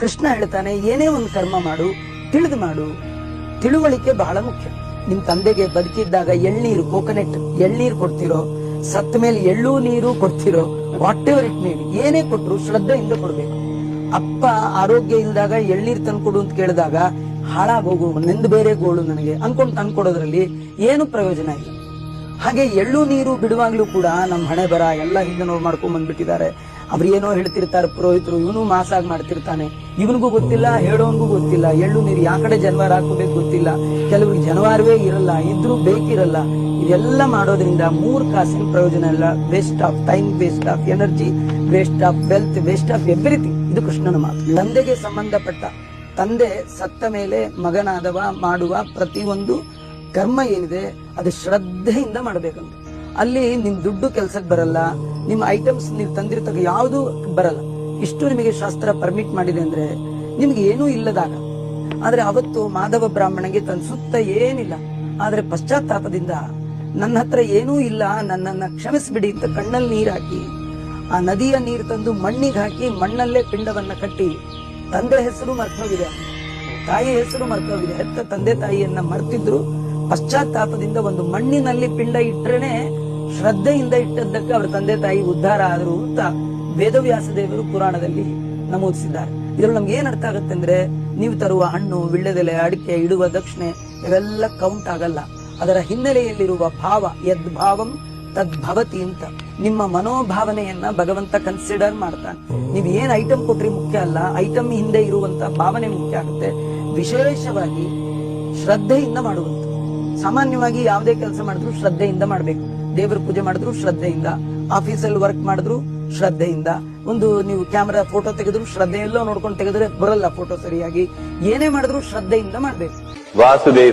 ಕೃಷ್ಣ ಹೇಳ್ತಾನೆ, ಏನೇ ಒಂದು ಕರ್ಮ ಮಾಡು, ತಿಳಿದು ಮಾಡು. ತಿಳುವಳಿಕೆ ಬಹಳ ಮುಖ್ಯ. ನಿಮ್ ತಂದೆಗೆ ಬದುಕಿದ್ದಾಗ ಎಳ್ನೀರು, ಕೋಕೋನಟ್ ಎಳ್ನೀರು ಕೊಡ್ತಿರೋ, ಸತ್ತ ಮೇಲೆ ಎಳ್ಳು ನೀರು ಕೊಡ್ತಿರೋ, what ever it may be, ಏನೇ ಕೊಟ್ರು ಶ್ರದ್ಧೆಯಿಂದ ಕೊಡ್ಬೇಕು. ಅಪ್ಪ ಆರೋಗ್ಯ ಇಲ್ದಾಗ ಎಳ್ನೀರು ತಂದ್ಕೊಡು ಅಂತ ಕೇಳಿದಾಗ ಹಾಳಾಗೋಗು, ನೆಂದು ಬೇರೆ ಗೋಳು ನನಗೆ ಅನ್ಕೊಂಡ್ ತಂದ್ಕೊಡೋದ್ರಲ್ಲಿ ಏನು ಪ್ರಯೋಜನ ಇಲ್ಲ. ಹಾಗೆ ಎಳ್ಳು ನೀರು ಬಿಡುವಾಗ್ಲೂ ಕೂಡ ನಮ್ಮ ಹಣೆ ಬರ ಎಲ್ಲ ಹಿಂದೆ ನೋವು ಮಾಡ್ಕೊಂಡ್ ಬಂದ್ಬಿಟ್ಟಿದ್ದಾರೆ. ಅವ್ರು ಏನೋ ಹೇಳ್ತಿರ್ತಾರೆ ಪುರೋಹಿತರು, ಇವನು ಮಾಸಾಗಿ ಮಾಡ್ತಿರ್ತಾನೆ, ಇವನಿಗೂ ಗೊತ್ತಿಲ್ಲ, ಹೇಳೋನ್ಗೂ ಗೊತ್ತಿಲ್ಲ. ಎಳ್ಳು ನೀರು ಯಾವ ಕಡೆ ಜನವಾರ ಹಾಕೋಬೇಕು ಗೊತ್ತಿಲ್ಲ, ಕೆಲವ್ರಿಗೆ ಜನವಾರವೇ ಇರಲ್ಲ, ಇದ್ರೂ ಬೇಕಿರಲ್ಲ. ಇದೆಲ್ಲ ಮಾಡೋದ್ರಿಂದ 3 ಕಾಸಿನ ಪ್ರಯೋಜನ ಇಲ್ಲ. Waste of time, waste of energy, waste of wealth, waste of everything. ಇದು ಕೃಷ್ಣನ ಮಾತು. ತಂದೆಗೆ ಸಂಬಂಧಪಟ್ಟ, ತಂದೆ ಸತ್ತ ಮೇಲೆ ಮಗನಾದವ ಮಾಡುವ ಪ್ರತಿಯೊಂದು ಕರ್ಮ ಏನಿದೆ ಅದು ಶ್ರದ್ಧೆಯಿಂದ ಮಾಡಬೇಕಂತ. ಅಲ್ಲಿ ನಿಮ್ ದುಡ್ಡು ಕೆಲ್ಸಕ್ಕೆ ಬರಲ್ಲ, ನಿಮ್ ಐಟಮ್ಸ್ ನೀವು ತಂದಿರ್ತಕ್ಕ ಯಾವುದು ಬರಲ್ಲ. ಇಷ್ಟು ನಿಮಗೆ ಶಾಸ್ತ್ರ ಪರ್ಮಿಟ್ ಮಾಡಿದೆ ಅಂದ್ರೆ ನಿಮ್ಗೆ ಏನೂ ಇಲ್ಲದಾಗ. ಆದ್ರೆ ಅವತ್ತು ಮಾಧವ ಬ್ರಾಹ್ಮಣಗೆ ತನ್ನ ಸುತ್ತ ಏನಿಲ್ಲ, ಆದ್ರೆ ಪಶ್ಚಾತ್ತಾಪದಿಂದ ನನ್ನ ಹತ್ರ ಏನೂ ಇಲ್ಲ, ನನ್ನನ್ನ ಕ್ಷಮಿಸ್ಬಿಡಿ ಅಂತ ಕಣ್ಣಲ್ಲಿ ನೀರ್ ಹಾಕಿ, ಆ ನದಿಯ ನೀರು ತಂದು ಮಣ್ಣಿಗೆ ಹಾಕಿ ಮಣ್ಣಲ್ಲೇ ಪಿಂಡವನ್ನ ಕಟ್ಟಿ, ತಂದೆ ಹೆಸರು ಮರ್ತೋಗಿದೆ, ತಾಯಿ ಹೆಸರು ಮರ್ತೋಗಿದೆ, ಹೆತ್ತ ತಂದೆ ತಾಯಿಯನ್ನ ಮರ್ತಿದ್ರು ಪಶ್ಚಾತ್ತಾಪದಿಂದ ಒಂದು ಮಣ್ಣಿನಲ್ಲಿ ಪಿಂಡ ಇಟ್ರೇನೆ ಶ್ರದ್ಧೆಯಿಂದ ಇಟ್ಟದ್ದಕ್ಕೆ ಅವರ ತಂದೆ ತಾಯಿ ಉದ್ಧಾರ ಆದರು ಅಂತ ವೇದವ್ಯಾಸ ದೇವರು ಪುರಾಣದಲ್ಲಿ ನಮೂದಿಸಿದ್ದಾರೆ. ಇದ್ರಲ್ಲಿ ನಮ್ಗೆ ಏನ್ ಅರ್ಥ ಆಗುತ್ತೆ ಅಂದ್ರೆ, ನೀವು ತರುವ ಹಣ್ಣು, ವಿಳ್ಳೆದೆಲೆ, ಅಡಿಕೆ, ಇಡುವ ದಕ್ಷಿಣೆ ಇವೆಲ್ಲ ಕೌಂಟ್ ಆಗಲ್ಲ. ಅದರ ಹಿನ್ನೆಲೆಯಲ್ಲಿರುವ ಭಾವ, ಯದ್ಭಾವಂ ತದ್ಭವತಿ ಅಂತ. ನಿಮ್ಮ ಮನೋಭಾವನೆಯನ್ನ ಭಗವಂತ ಕನ್ಸಿಡರ್ ಮಾಡ್ತಾನೆ. ನೀವು ಏನ್ ಐಟಮ್ ಕೊಟ್ರಿ ಮುಖ್ಯ ಅಲ್ಲ, ಐಟಮ್ ಹಿಂದೆ ಇರುವಂತ ಭಾವನೆ ಮುಖ್ಯ ಆಗುತ್ತೆ. ವಿಶೇಷವಾಗಿ ಶ್ರದ್ಧೆಯಿಂದ ಮಾಡುವಂತ. ಸಾಮಾನ್ಯವಾಗಿ ಯಾವುದೇ ಕೆಲಸ ಮಾಡಿದ್ರು ಶ್ರದ್ಧೆಯಿಂದ ಮಾಡ್ಬೇಕು. ದೇವರ ಪೂಜೆ ಮಾಡಿದ್ರು ಶ್ರದ್ಧೆಯಿಂದ, ಆಫೀಸಲ್ಲಿ ವರ್ಕ್ ಮಾಡಿದ್ರು ಶ್ರದ್ಧೆಯಿಂದ, ಒಂದು ನೀವು ಕ್ಯಾಮೆರಾ ಫೋಟೋ ತೆಗೆದ್ರು ಶ್ರದ್ಧೆಯಲ್ಲೋ ನೋಡ್ಕೊಂಡು ತೆಗೆದ್ರೆ ಬರಲ್ಲ ಫೋಟೋ ಸರಿಯಾಗಿ. ಏನೇ ಮಾಡಿದ್ರು ಶ್ರದ್ಧೆಯಿಂದ ಮಾಡ್ಬೇಕು. ವಾಸುದೇವ್.